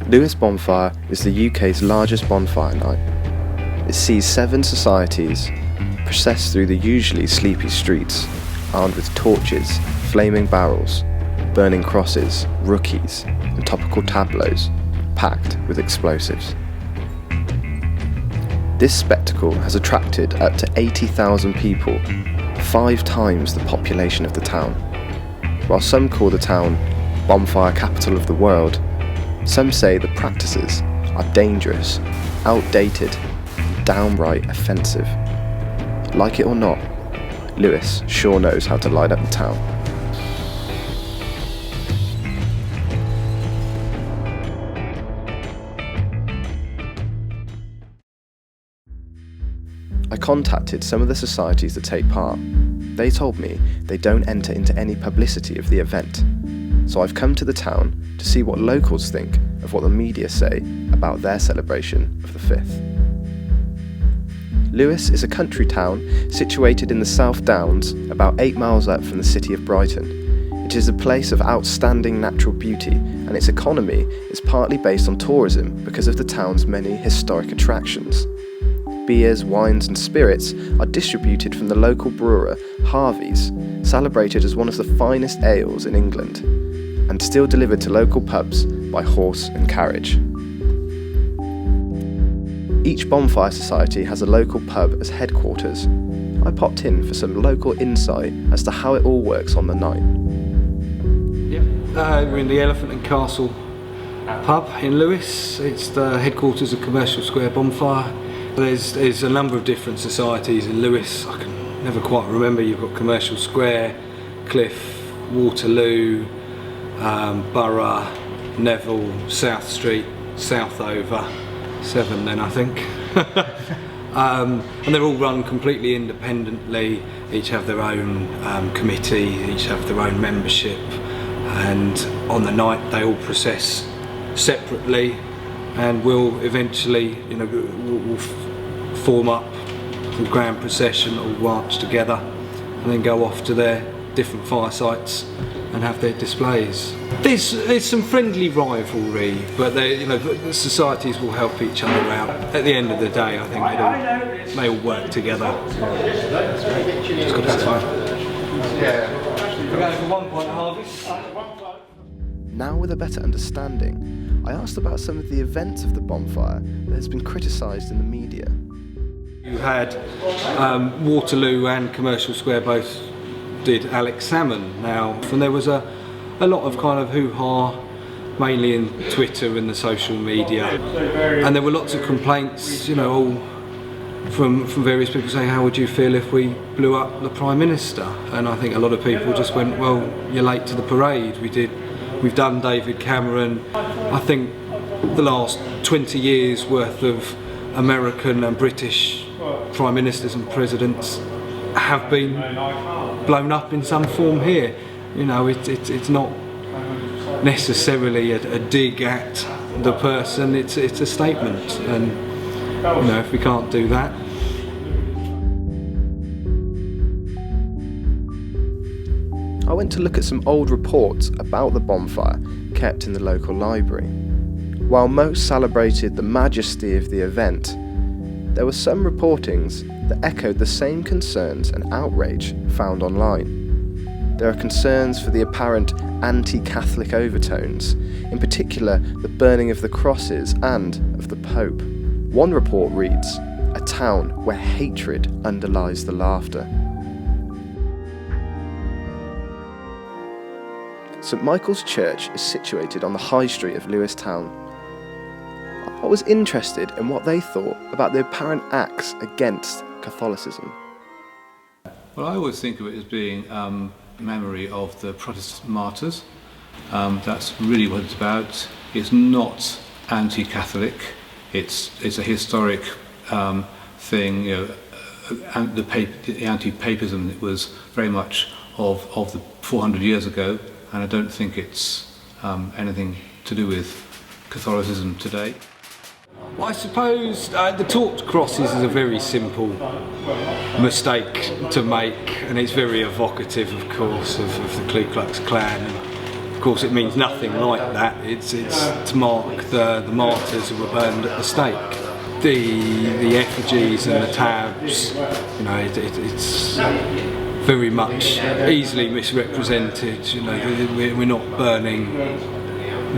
Lewes Bonfire is the UK's largest bonfire night. It sees 7 societies process through the usually sleepy streets, armed with torches, flaming barrels, burning crosses, rookies, and topical tableaus packed with explosives. This spectacle has attracted up to 80,000 people, 5 times the population of the town. While some call the town Bonfire Capital of the World, some say the practices are dangerous, outdated, and downright offensive. Like it or not, Lewes sure knows how to light up the town. I contacted some of the societies that take part. They told me they don't enter into any publicity of the event, so I've come to the town to see what locals think of what the media say about their celebration of the 5th. Lewes is a country town situated in the South Downs, about 8 miles up from the city of Brighton. It is a place of outstanding natural beauty, and its economy is partly based on tourism because of the town's many historic attractions. Beers, wines and spirits are distributed from the local brewer, Harvey's, celebrated as one of the finest ales in England, and still delivered to local pubs by horse and carriage. Each bonfire society has a local pub as headquarters. I popped in for some local insight as to how it all works on the night. We're in the Elephant and Castle pub in Lewes. It's the headquarters of Commercial Square Bonfire. There's a number of different societies in Lewes. I can never quite remember. You've got Commercial Square, Cliff, Waterloo, Borough, Neville, South Street, Southover, 7 then I think. And they're all run completely independently, each have their own committee, each have their own membership, and on the night they all process separately and will eventually, will form up the grand procession, all march together and then go off to their different fire sites and have their displays. There's some friendly rivalry, but the societies will help each other out. At the end of the day, I think they all work together. Just got to say. We're going for 1 point harvest. Now with a better understanding, I asked about some of the events of the bonfire that has been criticised in the media. You had Waterloo and Commercial Square both did Alex Salmon now, and there was a lot of kind of hoo-ha, mainly in Twitter and the social media, and there were lots of complaints, all from various people saying, how would you feel if we blew up the Prime Minister? And I think a lot of people just went, well, you're late to the parade. We've done David Cameron. I think the last 20 years worth of American and British Prime Ministers and Presidents have been blown up in some form here. It's not necessarily a dig at the person, it's a statement, and if we can't do that. I went to look at some old reports about the bonfire kept in the local library. While most celebrated the majesty of the event, there were some reportings that echoed the same concerns and outrage found online. There are concerns for the apparent anti-Catholic overtones, in particular the burning of the crosses and of the Pope. One report reads, "A town where hatred underlies the laughter." St Michael's Church is situated on the high street of Lewes town. I was interested in what they thought about the apparent acts against Catholicism. Well, I always think of it as being memory of the Protestant martyrs. That's really what it's about. It's not anti-Catholic. It's a historic thing. And the anti-papism, it was very much of the 400 years ago, and I don't think it's anything to do with Catholicism today. Well, I suppose the torch crosses is a very simple mistake to make, and it's very evocative, of course, of the Ku Klux Klan. And of course it means nothing like that. It's to mark the martyrs who were burned at the stake. The effigies and the tabs, you know, it's very much easily misrepresented. You know, we're not burning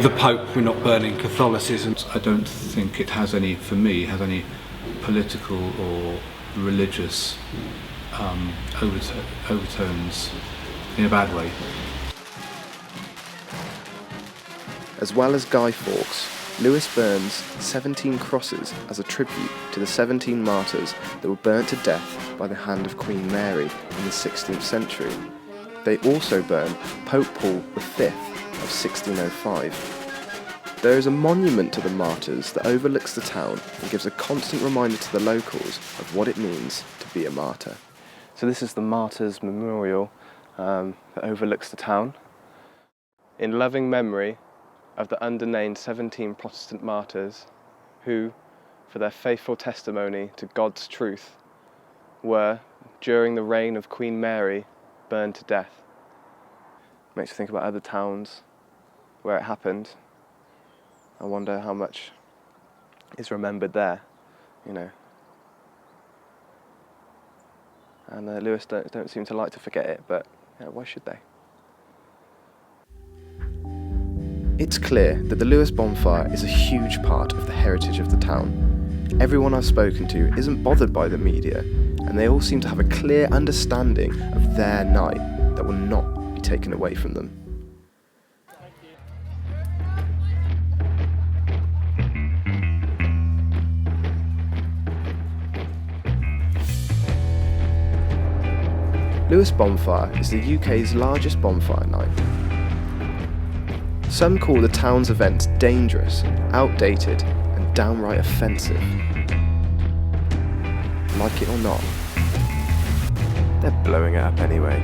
the Pope, we're not burning Catholicism. I don't think it has any, for me, has any political or religious overtones in a bad way. As well as Guy Fawkes, Lewis burns 17 crosses as a tribute to the 17 martyrs that were burnt to death by the hand of Queen Mary in the 16th century. They also burn Pope Paul V of 1605. There is a monument to the martyrs that overlooks the town and gives a constant reminder to the locals of what it means to be a martyr. So this is the Martyrs Memorial that overlooks the town. In loving memory of the undernamed 17 Protestant martyrs who, for their faithful testimony to God's truth, were, during the reign of Queen Mary, burned to death. Makes you think about other towns where it happened. I wonder how much is remembered there, you know. And Lewis don't seem to like to forget it, but yeah, why should they? It's clear that the Lewis bonfire is a huge part of the heritage of the town. Everyone I've spoken to isn't bothered by the media, and they all seem to have a clear understanding of their night that will not be taken away from them. Lewis Bonfire is the UK's largest bonfire night. Some call the town's events dangerous, outdated, and downright offensive. Like it or not, they're blowing it up anyway.